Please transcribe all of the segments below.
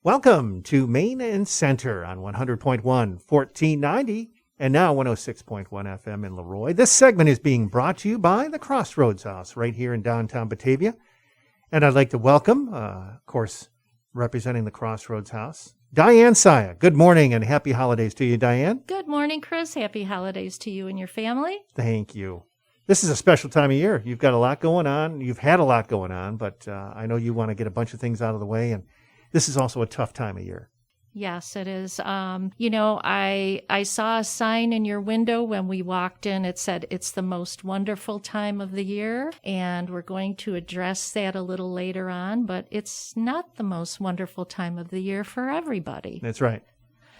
Welcome to Main and Center on 100.1, 1490, and now 106.1 FM in Leroy. This segment is being brought to you by the Crossroads House right here in downtown Batavia. And I'd like to welcome, of course, representing the Crossroads House, Diane Saya. Good morning and happy holidays to you, Diane. Good morning, Chris. Happy holidays to you and your family. Thank you. This is a special time of year. You've got a lot going on. You've had a lot going on, but I know you want to get a bunch of things out of the way, and this is also a tough time of year. Yes, it is. I saw a sign in your window when we walked in. It said it's the most wonderful time of the year, and we're going to address that a little later on, but it's not the most wonderful time of the year for everybody. That's right.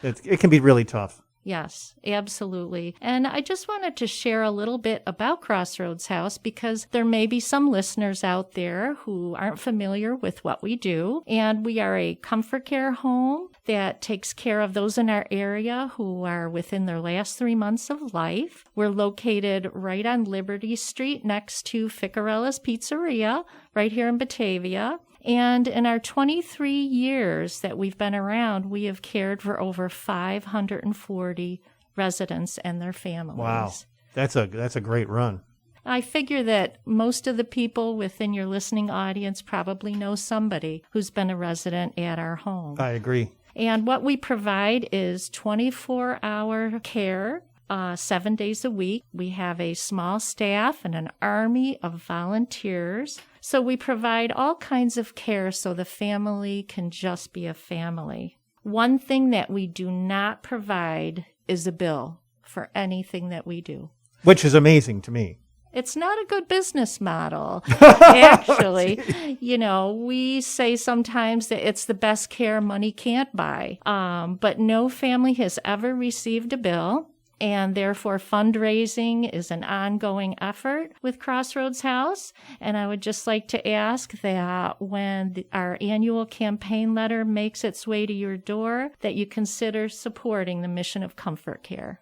It can be really tough. Yes, absolutely. And I just wanted to share a little bit about Crossroads House because there may be some listeners out there who aren't familiar with what we do. And we are a comfort care home that takes care of those in our area who are within their last 3 months of life. We're located right on Liberty Street next to Ficarella's Pizzeria, right here in Batavia. And in our 23 years that we've been around, we have cared for over 540 residents and their families. Wow, that's a great run. I figure that most of the people within your listening audience probably know somebody who's been a resident at our home. I agree. And what we provide is 24-hour care. 7 days a week. We have a small staff and an army of volunteers. So we provide all kinds of care so the family can just be a family. One thing that we do not provide is a bill for anything that we do. Which is amazing to me. It's not a good business model. Actually, we say sometimes that it's the best care money can't buy. But no family has ever received a bill. And therefore, fundraising is an ongoing effort with Crossroads House. And I would just like to ask that when our annual campaign letter makes its way to your door, that you consider supporting the mission of comfort care.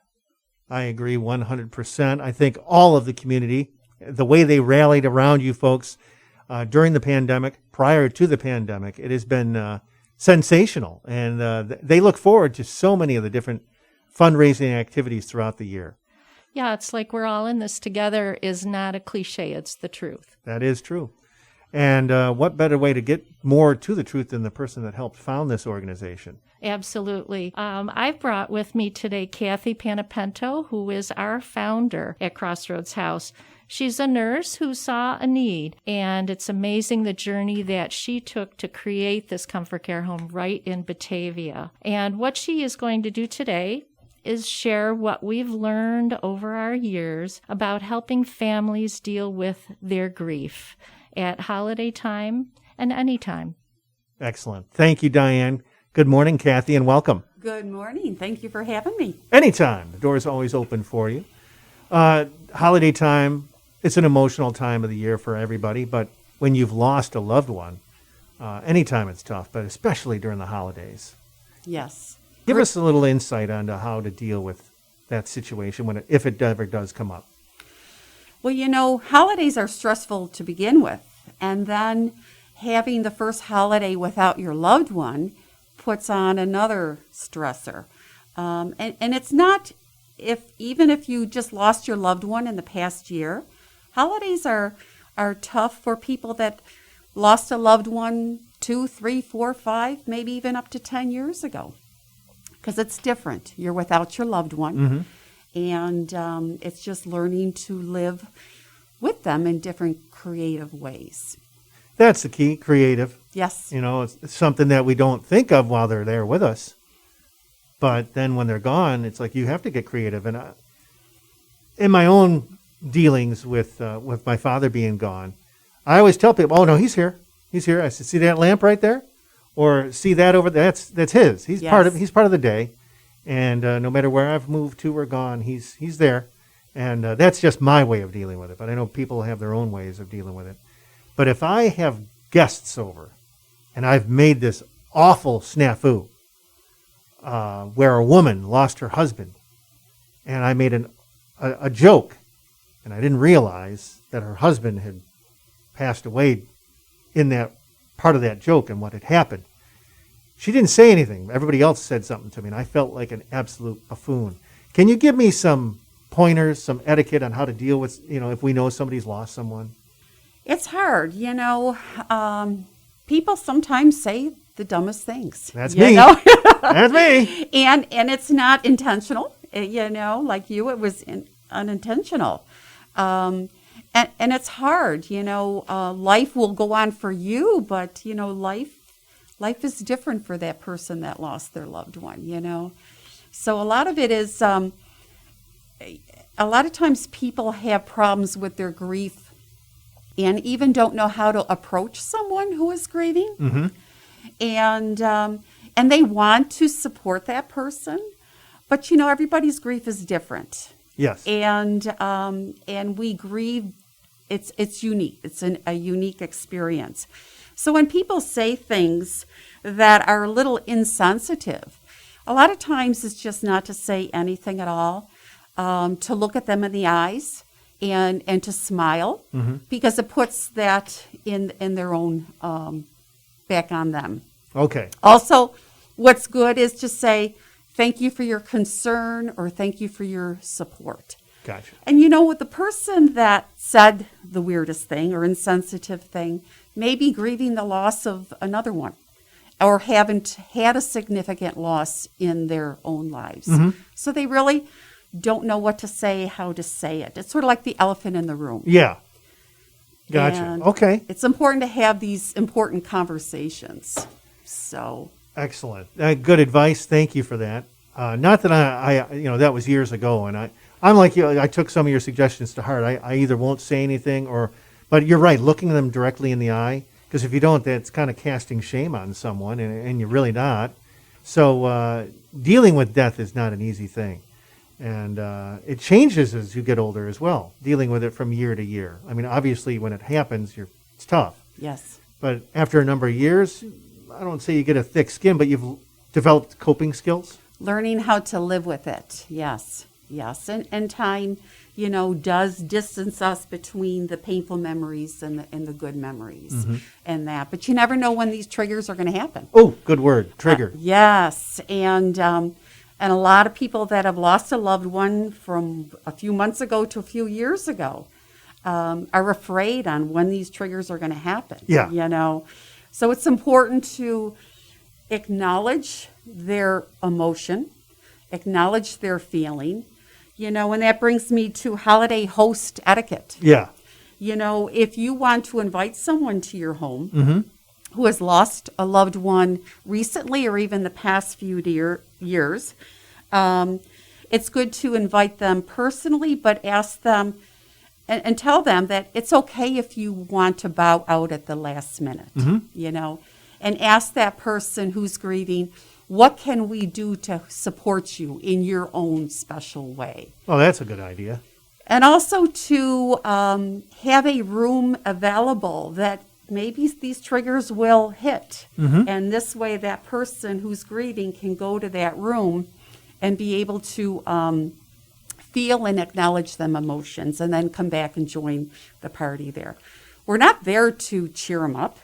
I agree 100%. I think all of the community, the way they rallied around you folks during the pandemic, prior to the pandemic, it has been sensational. And they look forward to so many of the different fundraising activities throughout the year. Yeah, it's like we're all in this together is not a cliche. It's the truth. That is true. And what better way to get more to the truth than the person that helped found this organization? Absolutely. I've brought with me today Kathy Panepento, who is our founder at Crossroads House. She's a nurse who saw a need, and it's amazing the journey that she took to create this comfort care home right in Batavia. And what she is going to do today is share what we've learned over our years about helping families deal with their grief at holiday time and any time. Excellent. Thank you, Diane. Good morning, Kathy, and welcome. Good morning. Thank you for having me. Anytime. The door is always open for you. Holiday time, it's an emotional time of the year for everybody, but when you've lost a loved one, anytime it's tough, but especially during the holidays. Yes. Give us a little insight onto how to deal with that situation if it ever does come up. Well, holidays are stressful to begin with, and then having the first holiday without your loved one puts on another stressor. And it's not even if you just lost your loved one in the past year, holidays are tough for people that lost a loved one 2, 3, 4, 5, maybe even up to 10 years ago. Because it's different. You're without your loved one, and it's just learning to live with them in different creative ways. That's the key, creative. Yes. It's something that we don't think of while they're there with us. But then when they're gone, it's like you have to get creative. And in my own dealings with my father being gone, I always tell people, "Oh no, he's here. He's here." I said, "See that lamp right there, or see that over there? That's his. He's part of the day, and no matter where I've moved to or gone, he's there." And that's just my way of dealing with it. But I know people have their own ways of dealing with it. But if I have guests over, and I've made this awful snafu, where a woman lost her husband, and I made a joke, and I didn't realize that her husband had passed away in that part of that joke and what had happened. She didn't say anything. Everybody else said something to me, and I felt like an absolute buffoon. Can you give me some pointers, some etiquette on how to deal with, if we know somebody's lost someone? It's hard, people sometimes say the dumbest things. That's you me. know? That's me. And it's not intentional, like you, it was unintentional. And it's hard, life will go on for you, but, life is different for that person that lost their loved one, So a lot of it is, a lot of times people have problems with their grief and even don't know how to approach someone who is grieving. Mm-hmm. And they want to support that person, but everybody's grief is different. Yes. And we grieve. It's unique. It's a unique experience. So when people say things that are a little insensitive, a lot of times it's just not to say anything at all, to look at them in the eyes and to smile, mm-hmm. because it puts that in their own back on them. Okay. Also, what's good is to say thank you for your concern or thank you for your support. Gotcha. And with the person that said the weirdest thing or insensitive thing may be grieving the loss of another one or haven't had a significant loss in their own lives. Mm-hmm. So they really don't know what to say, how to say it. It's sort of like the elephant in the room. Yeah. Gotcha. And okay. It's important to have these important conversations. So excellent. Good advice. Thank you for that. Not that I that was years ago, and I'm like you. I took some of your suggestions to heart. I either won't say anything, but you're right. Looking them directly in the eye, because if you don't, that's kind of casting shame on someone, and you're really not. So dealing with death is not an easy thing, and it changes as you get older as well. Dealing with it from year to year. I mean, obviously, when it happens, it's tough. yes. But after a number of years, I don't say you get a thick skin, but you've developed coping skills. Learning how to live with it. Yes. And time, does distance us between the painful memories and the good memories, mm-hmm. and that. But you never know when these triggers are going to happen. Oh, good word, trigger. Yes. And a lot of people that have lost a loved one from a few months ago to a few years ago are afraid on when these triggers are going to happen. Yeah. So it's important to acknowledge their emotion, acknowledge their feeling, and that brings me to holiday host etiquette. Yeah. If you want to invite someone to your home Mm-hmm. who has lost a loved one recently or even the past few years, it's good to invite them personally, but ask them and tell them that it's okay if you want to bow out at the last minute, mm-hmm. And ask that person who's grieving, what can we do to support you in your own special way? Oh, that's a good idea. And also to have a room available that maybe these triggers will hit. Mm-hmm. And this way that person who's grieving can go to that room and be able to feel and acknowledge them emotions and then come back and join the party there. We're not there to cheer them up.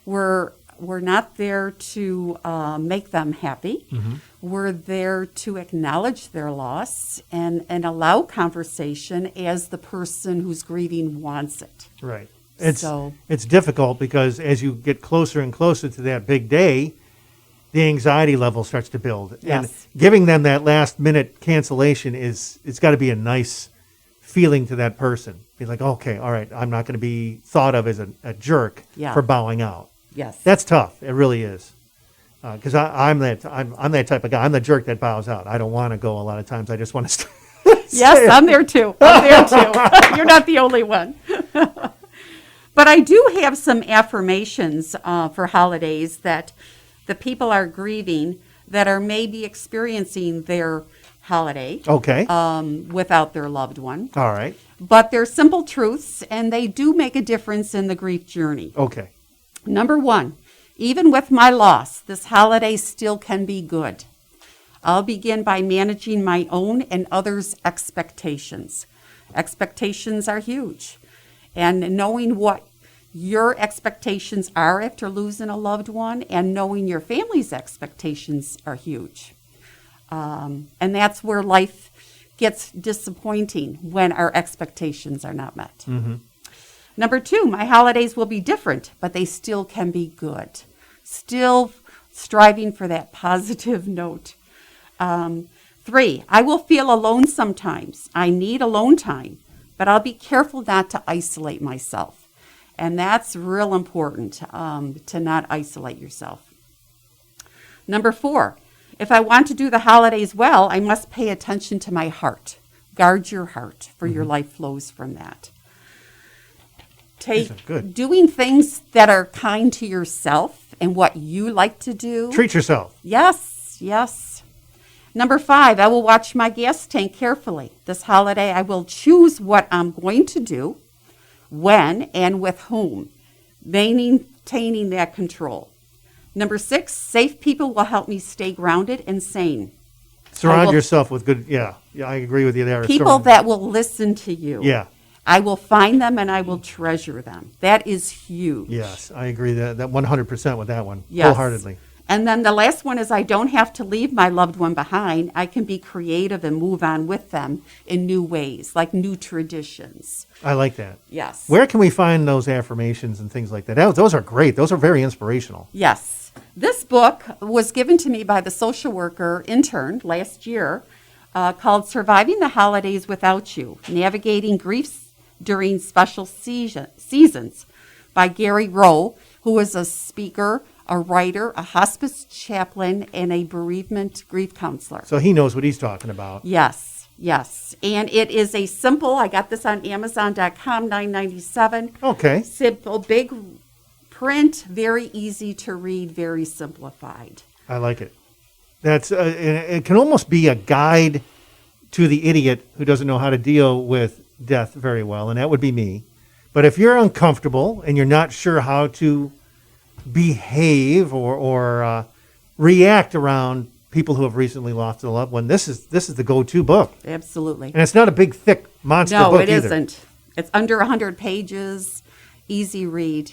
We're not there to make them happy. Mm-hmm. We're there to acknowledge their loss and allow conversation as the person who's grieving wants it. Right. It's difficult because as you get closer and closer to that big day, the anxiety level starts to build. Yes. And giving them that last minute cancellation it's got to be a nice feeling to that person. Be like, okay, all right, I'm not going to be thought of as a jerk for bowing out. Yes. That's tough. It really is. Because I'm that type of guy. I'm the jerk that bows out. I don't want to go a lot of times. I just want to Yes, I'm there too. You're not the only one. But I do have some affirmations for holidays that the people are grieving that are maybe experiencing their holiday without their loved one. All right. But they're simple truths, and they do make a difference in the grief journey. Okay. Number 1, even with my loss, this holiday still can be good. I'll begin by managing my own and others' expectations. Expectations are huge. And knowing what your expectations are after losing a loved one, and knowing your family's expectations are huge. And that's where life gets disappointing, when our expectations are not met. Number 2, my holidays will be different, but they still can be good. Still striving for that positive note. 3, I will feel alone sometimes. I need alone time, but I'll be careful not to isolate myself. And that's real important, to not isolate yourself. Number 4, if I want to do the holidays well, I must pay attention to my heart. Guard your heart, for your life flows from that. Doing things that are kind to yourself and what you like to do. Treat yourself. Yes, yes. Number 5, I will watch my gas tank carefully. This holiday, I will choose what I'm going to do, when, and with whom, maintaining that control. Number 6, safe people will help me stay grounded and sane. Surround yourself with good, yeah, I agree with you there. People that will listen to you. Yeah. I will find them and I will treasure them. That is huge. Yes, I agree that 100% with that one, yes. Wholeheartedly. And then the last one is, I don't have to leave my loved one behind. I can be creative and move on with them in new ways, like new traditions. I like that. Yes. Where can we find those affirmations and things like that? Those are great. Those are very inspirational. Yes. This book was given to me by the social worker intern last year, called Surviving the Holidays Without You, Navigating Griefs During Special Seasons, by Gary Rowe, who is a speaker, a writer, a hospice chaplain, and a bereavement grief counselor. So he knows what he's talking about. Yes, yes. And it is a simple, I got this on Amazon.com, $9.97. Okay. Simple, big print, very easy to read, very simplified. I like it. It can almost be a guide to the idiot who doesn't know how to deal with death very well, and that would be me. But if you're uncomfortable and you're not sure how to behave or react around people who have recently lost a loved one, this is the go-to book. Absolutely. And it's not a big, thick monster book either. No, it isn't. It's under 100 pages, easy read.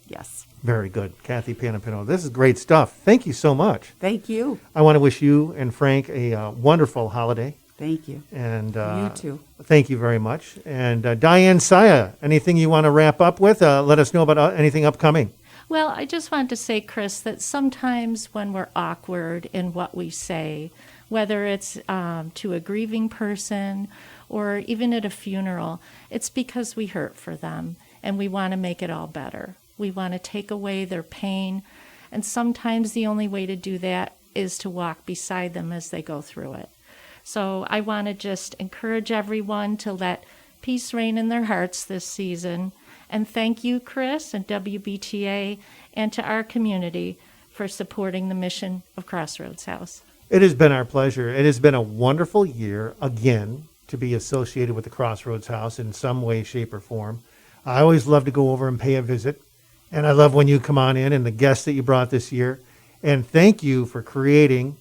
Yes. Very good. Kathy Panepento, this is great stuff. Thank you so much. Thank you. I want to wish you and Frank a wonderful holiday. Thank you. And you too. Thank you very much. And Diane Saya, anything you want to wrap up with? Let us know about anything upcoming. Well, I just wanted to say, Chris, that sometimes when we're awkward in what we say, whether it's to a grieving person or even at a funeral, it's because we hurt for them and we want to make it all better. We want to take away their pain. And sometimes the only way to do that is to walk beside them as they go through it. So I want to just encourage everyone to let peace reign in their hearts this season. And thank you, Chris, and WBTA, and to our community for supporting the mission of Crossroads House. It has been our pleasure. It has been a wonderful year, again, to be associated with the Crossroads House in some way, shape, or form. I always love to go over and pay a visit. And I love when you come on in and the guests that you brought this year. And thank you for creating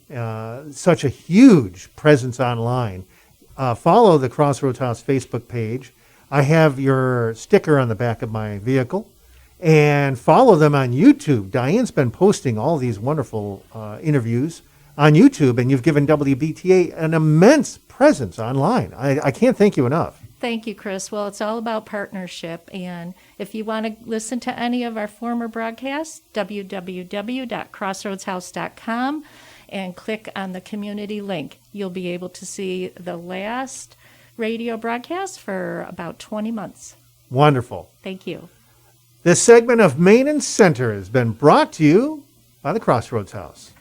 such a huge presence online. Follow the Crossroads House Facebook page. I have your sticker on the back of my vehicle. And follow them on YouTube. Diane's been posting all these wonderful interviews on YouTube, and you've given WBTA an immense presence online. I can't thank you enough. Thank you, Chris. Well, it's all about partnership. And if you want to listen to any of our former broadcasts, www.crossroadshouse.com, and click on the community link. You'll be able to see the last radio broadcast for about 20 months. Wonderful. Thank you. This segment of Main and Center has been brought to you by the Crossroads House.